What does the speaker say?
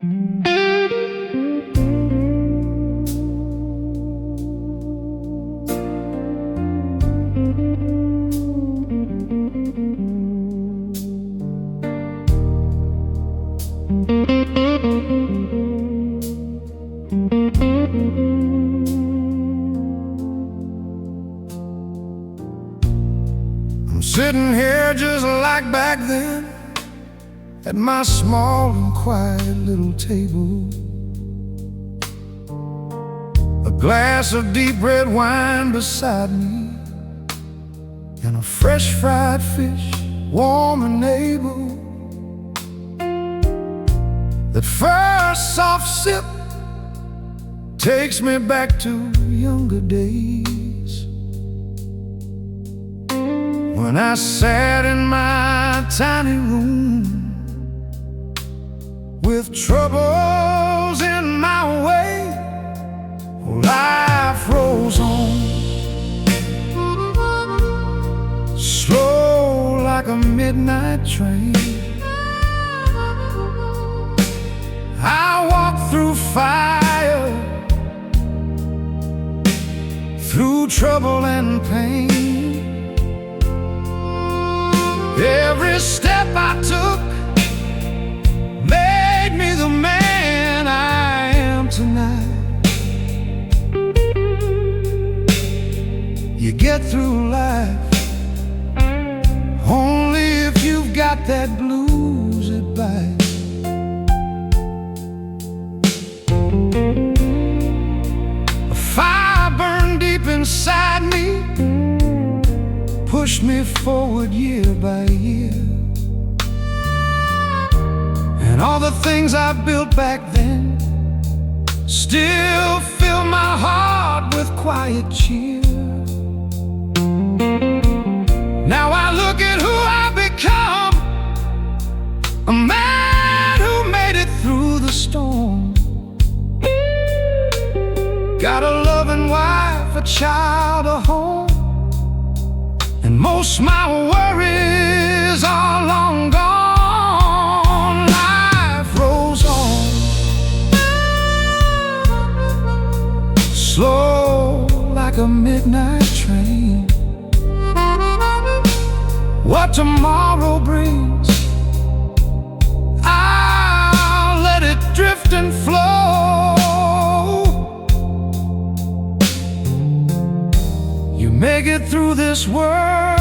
I'm sitting here just like back then, at my small and quiet little table. A glass of deep red wine beside me, and a fresh fried fish, warm and able. That first soft sip takes me back to younger days, when I sat in my tiny room with troubles in my way. Life rolls on, slow like a midnight train. I walk through fire, through trouble and pain. Every step I took made me the man I am tonight. You get through life only if you've got that blues advice. A fire burned deep inside me, pushed me forward year by year. And all the things I built back then still fill my heart with quiet cheer. Now I look at who I've become, a man who made it through the storm. Got a loving wife, a child, a home, and most my worries are long gone. Life rolls on, slow like a midnight train. What tomorrow brings, I'll let it drift and flow. You make it through this world